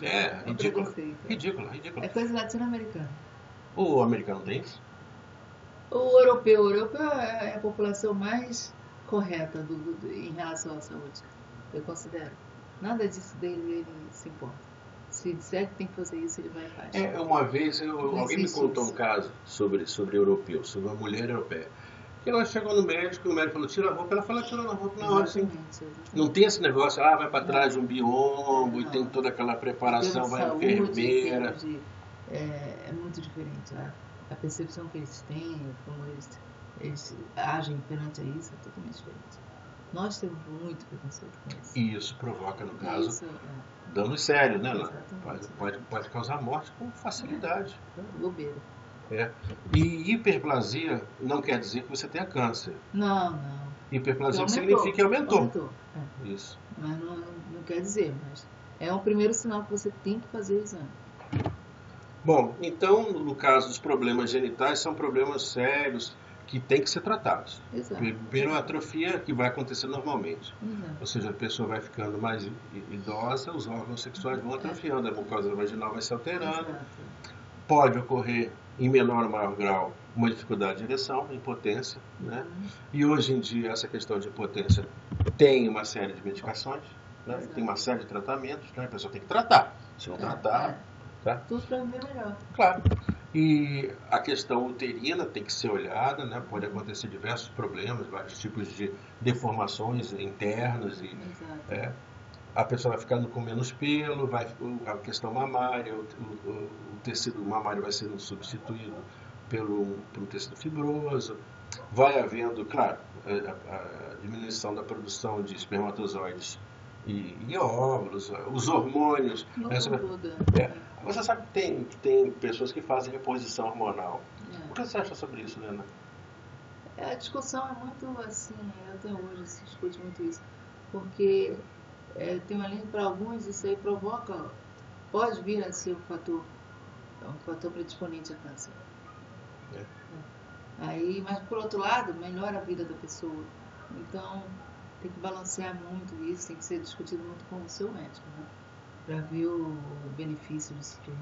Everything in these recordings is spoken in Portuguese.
É, É um ridícula. preconceito. Ridícula, ridícula. É coisa latino-americana. O americano tem isso? O europeu é a população mais correta em relação à saúde, eu considero. Nada disso dele ele se importa. Se disser que tem que fazer isso, ele vai e faz. Uma vez Não alguém me existe contou um isso. caso sobre europeu, sobre uma mulher europeia. Que ela chegou no médico, o médico falou, tira a roupa, ela falou, tira a roupa na hora, assim. Exatamente, Não exatamente. tem esse negócio, vai para trás de um biombo e tem Não. toda aquela Em termos preparação, de vai a saúde, em enfermeira. termos de. É muito diferente. A percepção que eles têm, como eles agem perante a isso, é totalmente diferente. Nós temos muito preconceito com isso. E isso provoca, no E caso, isso danos sérios, né, Ana? exatamente. Pode causar morte com facilidade. Bobeira. É. E hiperplasia não quer dizer que você tenha câncer. Não, não. Hiperplasia Aumentou. significa que aumentou. Aumentou. Isso. Mas não quer dizer, mas é um primeiro sinal que você tem que fazer o exame. Bom, então, no caso dos problemas genitais, são problemas sérios que têm que ser tratados. Exato. Primeiro, a atrofia que vai acontecer normalmente. Exato. Ou seja, a pessoa vai ficando mais idosa, os órgãos sexuais vão atrofiando, a mucosa vaginal vai se alterando. Exato. Pode ocorrer, em menor ou maior grau, uma dificuldade de ereção, impotência. Né? E hoje em dia, essa questão de impotência tem uma série de medicações, né? Tem uma série de tratamentos, né? A pessoa tem que tratar. Se não tratar, tá? Tudo para viver melhor. Claro. E a questão uterina tem que ser olhada, né? Pode acontecer diversos problemas, vários tipos de deformações internas. A pessoa vai ficando com menos pelo, a questão mamária, o tecido mamário vai sendo substituído por um tecido fibroso. Vai havendo, claro, a diminuição da produção de espermatozoides e óvulos, os hormônios. Você sabe que tem pessoas que fazem reposição hormonal. O que você acha sobre isso, Lena? A discussão é muito assim, até hoje se discute muito isso, porque tem uma linha para alguns, isso aí pode vir a ser um fator predisponente a câncer. Mas por outro lado, melhora a vida da pessoa. Então, tem que balancear muito isso, tem que ser discutido muito com o seu médico, né? Para ver o benefício disso tudo.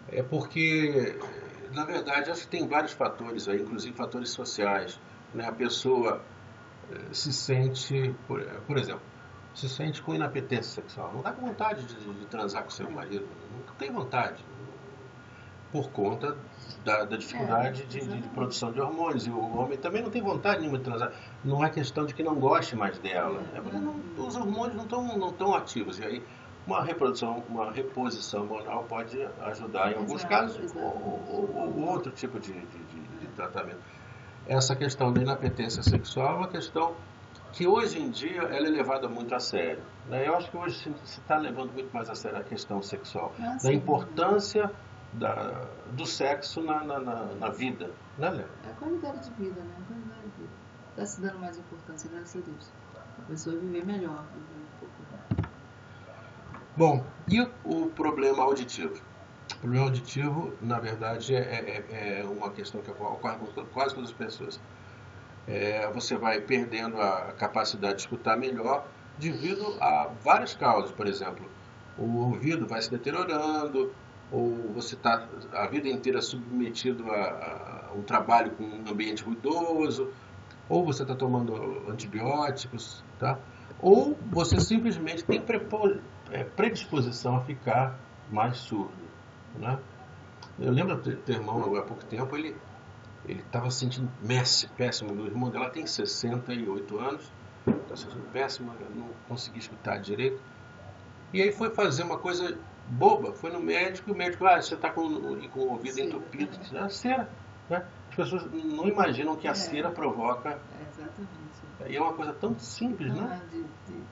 É porque, na verdade, acho que tem vários fatores aí, inclusive fatores sociais. Né? A pessoa se sente, por exemplo, se sente com inapetência sexual. Não dá com vontade de transar com seu marido, não tem vontade. Por conta da dificuldade de produção de hormônios. E o homem também não tem vontade nenhuma de transar. Não é questão de que não goste mais dela. É porque os hormônios não estão ativos. E aí uma reposição hormonal pode ajudar em alguns casos ou outro tipo de tratamento. Essa questão da inapetência sexual é uma questão que hoje em dia ela é levada muito a sério. Né? Eu acho que hoje se está levando muito mais a sério a questão sexual. Da importância do sexo na vida, né, Léo? É a qualidade de vida, né? A qualidade de vida. Está se dando mais importância, graças a Deus. A pessoa viver melhor, viver um pouco melhor. Bom, e o problema auditivo? O problema auditivo, na verdade, é uma questão que ocorre com quase todas as pessoas. Você vai perdendo a capacidade de escutar melhor devido a várias causas. Por exemplo, o ouvido vai se deteriorando, ou você está a vida inteira submetido a um trabalho com um ambiente ruidoso, ou você está tomando antibióticos, tá? Ou você simplesmente tem predisposição a ficar mais surdo, né? Eu lembro do teu irmão, há pouco tempo, ele estava se sentindo péssimo. O irmão dela tem 68 anos, está se sentindo péssimo, não conseguia escutar direito. E aí foi fazer uma coisa boba, foi no médico, e o médico, você está com o ouvido entupido. É cera, né? As pessoas não imaginam que a cera provoca. Exatamente. E é uma coisa tão simples, não né?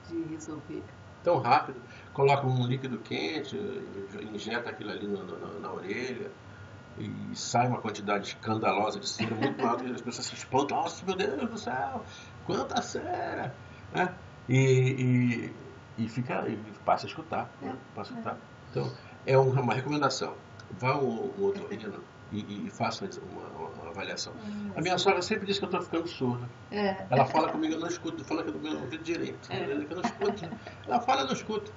De resolver. Tão rápido. Coloca um líquido quente, injeta aquilo ali na orelha, e sai uma quantidade escandalosa de cera, muito maior, e as pessoas se espantam, nossa, meu Deus do céu, quanta cera! Né? E passa a escutar. Né? Passa a escutar. Então, é uma recomendação. Vá ao otorrino e faça uma avaliação. A minha sogra sempre diz que eu estou ficando surda. Ela fala comigo, eu não escuto, fala que eu não ouvido direito. Eu não escuto. Ela fala, eu não escuto.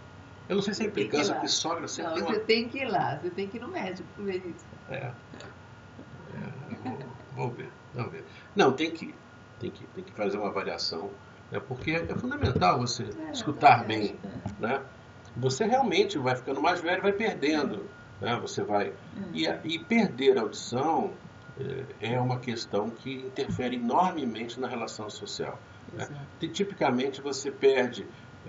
Eu não sei se a Você tem que ir implicância lá. que sogra sempre Não, tem você uma... tem que ir lá, você tem que ir no médico ver isso. É, vou ver, vamos ver. Não, tem que fazer uma avaliação, né, porque é fundamental você É, eu escutar também acho bem, que é. né? Você realmente vai ficando mais velho e vai perdendo, né? Você vai... E perder a audição é uma questão que interfere enormemente na relação social, né? Exato. Tipicamente você perde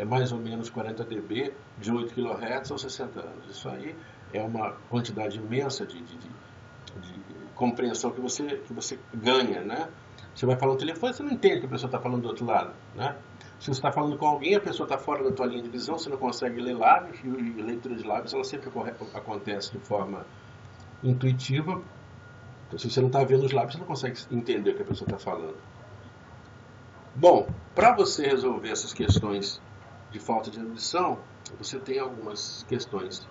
mais ou menos 40 dB de 8 kHz aos 60 anos. Isso aí é uma quantidade imensa de compreensão que você ganha, né? Você vai falar no telefone, você não entende que a pessoa está falando do outro lado, né? Se você está falando com alguém, a pessoa está fora da tua linha de visão, você não consegue ler lábios, e leitura de lábios ela sempre acontece de forma intuitiva. Então, se você não está vendo os lábios, você não consegue entender o que a pessoa está falando. Bom, para você resolver essas questões de falta de audição, você tem algumas questões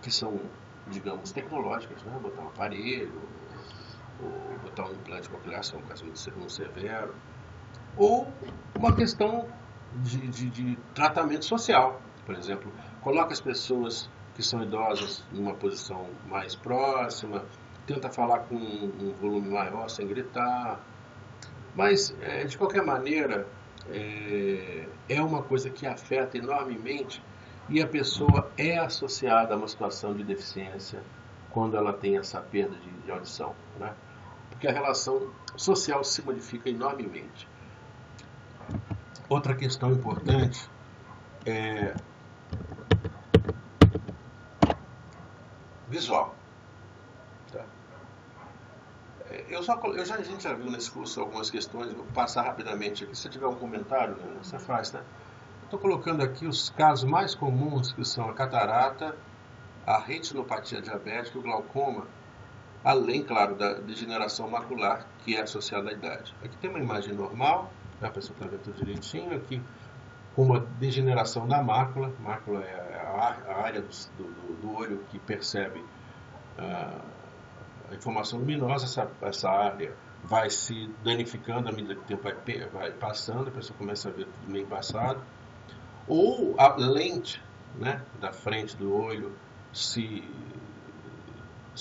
que são, digamos, tecnológicas, né? Botar um aparelho, ou botar um implante coclear, se é um caso muito severo, ou uma questão de tratamento social. Por exemplo, coloca as pessoas que são idosas numa posição mais próxima, tenta falar com um volume maior sem gritar, mas de qualquer maneira é uma coisa que afeta enormemente e a pessoa é associada a uma situação de deficiência quando ela tem essa perda de audição, né? Porque a relação social se modifica enormemente. Outra questão importante é visual. Tá? A gente já viu nesse curso algumas questões, vou passar rapidamente aqui. Se tiver um comentário, né, você faz, né? Estou colocando aqui os casos mais comuns, que são a catarata, a retinopatia diabética e o glaucoma, além, claro, da degeneração macular, que é associada à idade. Aqui tem uma imagem normal, a pessoa está vendo tudo direitinho, aqui com uma degeneração da mácula. Mácula é a área do olho que percebe a informação luminosa. Essa área vai se danificando à medida que o tempo vai passando, a pessoa começa a ver tudo meio embaçado. Ou a lente, né, da frente do olho se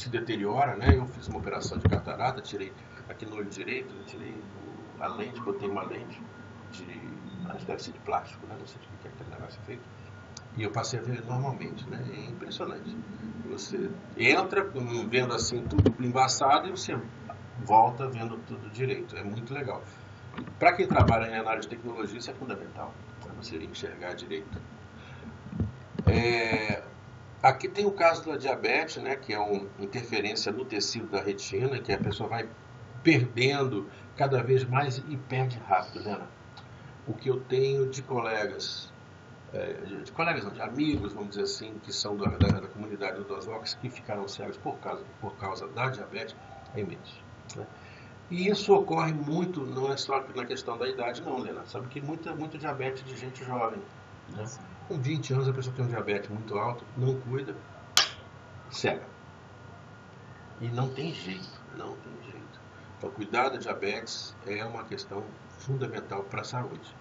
deteriora, né? Eu fiz uma operação de catarata, tirei aqui no olho direito, eu tirei a lente, botei uma lente acho que deve ser de plástico, né? Não sei de que aquele negócio é feito. E eu passei a ver normalmente, né? É impressionante. Você entra vendo assim tudo embaçado e você volta vendo tudo direito. É muito legal. Para quem trabalha na área de tecnologia, isso é fundamental, para você enxergar direito. Aqui tem o caso da diabetes, né, que é uma interferência no tecido da retina, que a pessoa vai perdendo cada vez mais e perde rápido, né? O que eu tenho de colegas, de amigos, vamos dizer assim, que são da comunidade do Dosvox, que ficaram cegos por causa da diabetes, é imenso, né? E isso ocorre muito, não é só na questão da idade, não, Lena. Sabe que muita diabetes de gente jovem, né? Com 20 anos a pessoa tem um diabetes muito alto, não cuida, cega. E não tem jeito, não tem jeito. Então, cuidar da diabetes é uma questão fundamental para a saúde.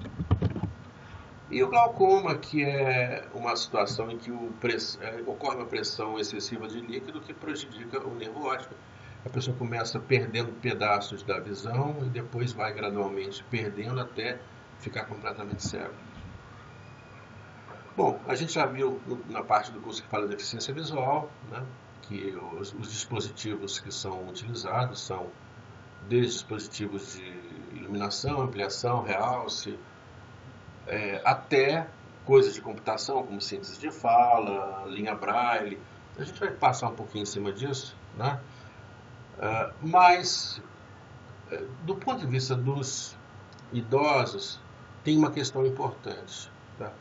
E o glaucoma, que é uma situação em que ocorre uma pressão excessiva de líquido que prejudica o nervo óptico. A pessoa começa perdendo pedaços da visão e depois vai gradualmente perdendo até ficar completamente cego. Bom, a gente já viu na parte do curso que fala de deficiência visual, né, que os dispositivos que são utilizados são desde dispositivos de iluminação, ampliação, realce, até coisas de computação, como síntese de fala, linha braille. A gente vai passar um pouquinho em cima disso, né? Mas, do ponto de vista dos idosos, tem uma questão importante. Tá?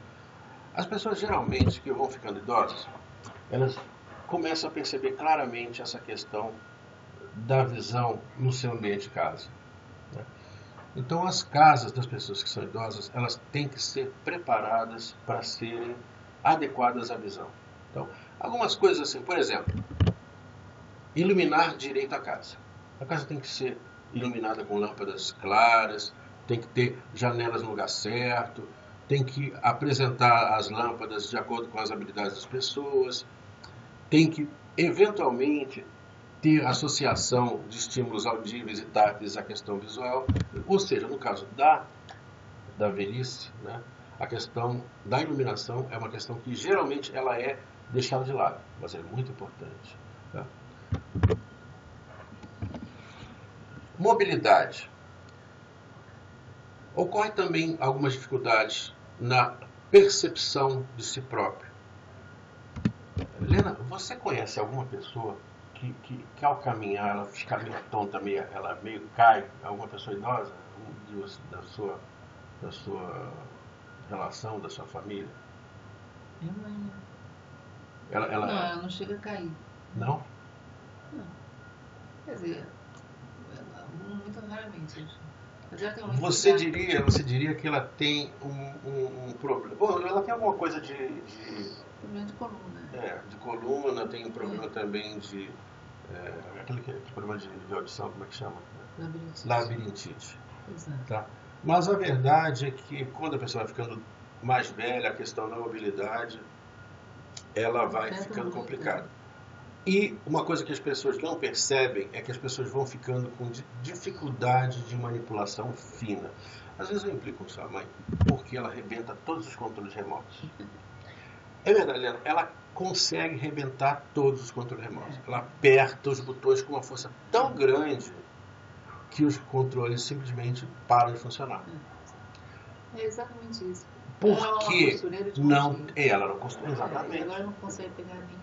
As pessoas geralmente que vão ficando idosas, elas começam a perceber claramente essa questão da visão no seu ambiente de casa. Né? Então, as casas das pessoas que são idosas, elas têm que ser preparadas para serem adequadas à visão. Então, algumas coisas assim, por exemplo, iluminar direito a casa. A casa tem que ser iluminada com lâmpadas claras, tem que ter janelas no lugar certo, tem que apresentar as lâmpadas de acordo com as habilidades das pessoas, tem que, eventualmente, ter associação de estímulos audíveis e táteis à questão visual, ou seja, no caso da velhice, né, a questão da iluminação é uma questão que geralmente ela é deixada de lado, mas é muito importante. Tá? Mobilidade. Ocorre também algumas dificuldades na percepção de si próprio. Helena, você conhece alguma pessoa que ao caminhar ela fica meio tonta, ela meio cai? Alguma pessoa idosa da sua relação, da sua família? Minha mãe, né? Ela... Não, ela não chega a cair. Não? Não. Quer dizer, muito raramente. Mas ela tem uma você diria que ela tem um problema. Bom, ela tem alguma coisa de problema de coluna. De coluna, tem um problema também de. Aquele problema de audição, como é que chama? Labirintite. Exato. Tá? Mas a verdade é que quando a pessoa vai ficando mais velha, a questão da mobilidade, ela vai ficando complicada. E uma coisa que as pessoas não percebem é que as pessoas vão ficando com dificuldade de manipulação fina. Às vezes eu implico com sua mãe, porque ela arrebenta todos os controles remotos. É verdade, Helena, ela consegue arrebentar todos os controles remotos. Ela aperta os botões com uma força tão grande que os controles simplesmente param de funcionar. É exatamente isso. Porque não, ela não consegue. Exatamente. Agora não consegue pegar nem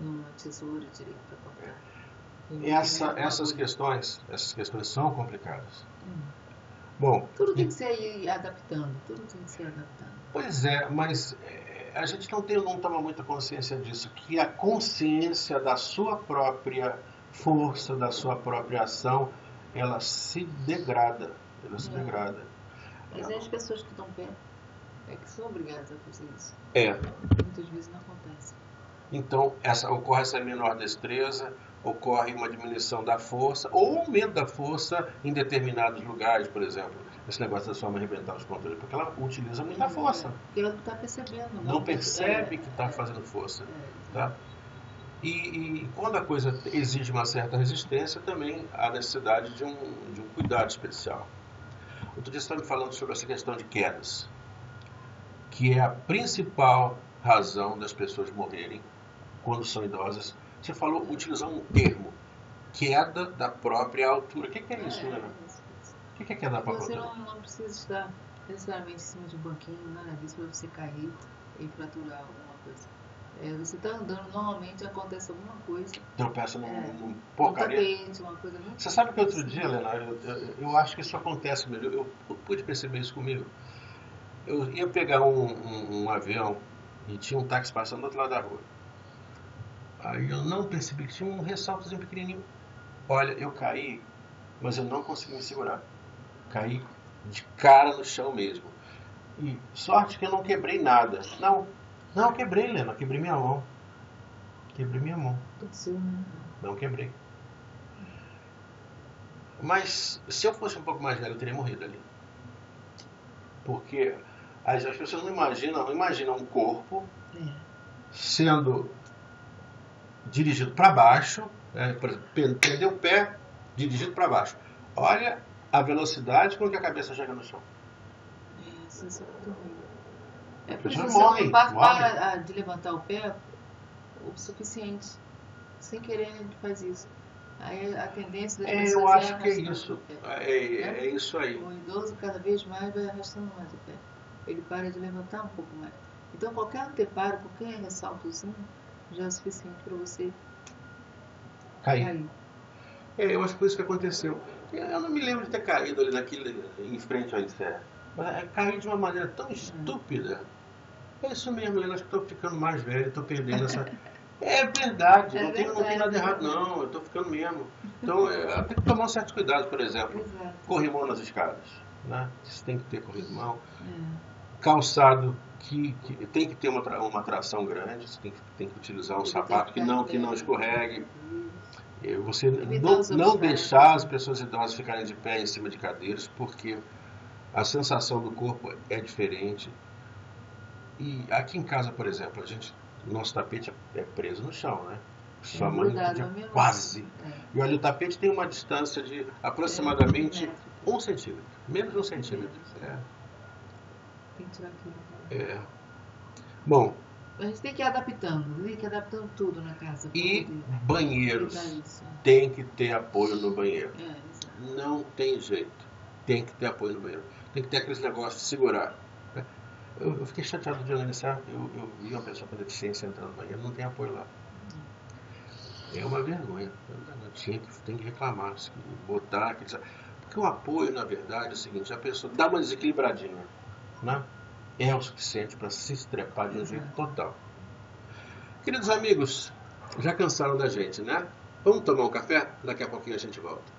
numa tesoura direito para cortar. Essas questões são complicadas. Bom, tudo tem que ser adaptando. Pois é, mas a gente não toma muita consciência disso, que a consciência da sua própria força, da sua própria ação, ela se degrada. Mas as pessoas que estão perto que são obrigadas a fazer isso. Muitas vezes não acontece. Então, ocorre essa menor destreza, ocorre uma diminuição da força, ou um aumento da força em determinados lugares, por exemplo. Esse negócio da sua mãe arrebentar os controles, porque ela utiliza muita força. Porque ela não está percebendo. Não percebe que está fazendo força. Tá? E quando a coisa exige uma certa resistência, também há necessidade de um cuidado especial. Outro dia você estava me falando sobre essa questão de quedas, que é a principal razão das pessoas morrerem quando são idosas. Você falou, utilizando um termo, queda da própria altura. O que é isso, né? O que é queda da própria altura? Você não precisa estar necessariamente em cima de um banquinho, nada disso, para você cair e fraturar alguma coisa. Você está andando, normalmente acontece alguma coisa. Tropeça num porcaria. Tapete, uma coisa muito. Você sabe que outro dia, Helena, eu acho que isso acontece mesmo. Eu pude perceber isso comigo. Eu ia pegar um avião e tinha um táxi passando do outro lado da rua. Aí eu não percebi que tinha um ressaltozinho pequenininho. Olha, eu caí, mas eu não consegui me segurar. Caí de cara no chão mesmo. E sorte que eu não quebrei nada. Não, eu quebrei, Helena. Quebrei minha mão. Não quebrei. Mas se eu fosse um pouco mais velho, eu teria morrido ali. Porque as pessoas não imaginam um corpo sendo dirigido para baixo, por exemplo, prender o pé, dirigido para baixo. Olha a velocidade com que a cabeça chega no chão. Isso é muito ruim. Por isso você não para de levantar o pé o suficiente. Sem querer, a gente faz isso. Aí a tendência das pessoas eu acho que é isso. É isso aí. O idoso cada vez mais vai arrastando mais o pé. Ele para de levantar um pouco mais. Então qualquer anteparo, qualquer ressaltozinho já é o suficiente para você cair. Eu acho que foi isso que aconteceu. Eu não me lembro de ter caído ali em frente ao inferno. Mas caí de uma maneira tão estúpida. É isso mesmo, Helena, acho que estou ficando mais velho, estou perdendo essa... É verdade, não tem nada errado não, eu estou ficando mesmo. Então, eu tenho que tomar um certo cuidado, por exemplo, corrimão nas escadas, né? Você tem que ter corrimão. Calçado que tem que ter uma tração grande, você tem que utilizar um sapato que não escorregue. Você não deixar as pessoas idosas ficarem de pé em cima de cadeiras, porque A sensação do corpo é diferente. E aqui em casa, por exemplo, nosso tapete é preso no chão, né? Sua mãe grudado, podia quase. E olha, o tapete tem uma distância de aproximadamente 1 centímetro. Menos de 1 centímetro. Tem que tirar aquilo. É. Bom, A gente tem que ir adaptando tudo na casa. e poder banheiros. evitar isso. Tem que ter apoio no banheiro. Exato. Não tem jeito. Tem que ter apoio no banheiro. Tem que ter aqueles negócios de segurar. Eu fiquei chateado de analisar. Eu vi uma pessoa com deficiência entrando no banheiro. Não tem apoio lá. É uma vergonha. Tem que reclamar. Botar. Porque o apoio, na verdade, é o seguinte: a pessoa dá uma desequilibradinha, né? É o suficiente para se estrepar de um jeito total. Queridos amigos, já cansaram da gente, né? Vamos tomar um café? Daqui a pouquinho a gente volta.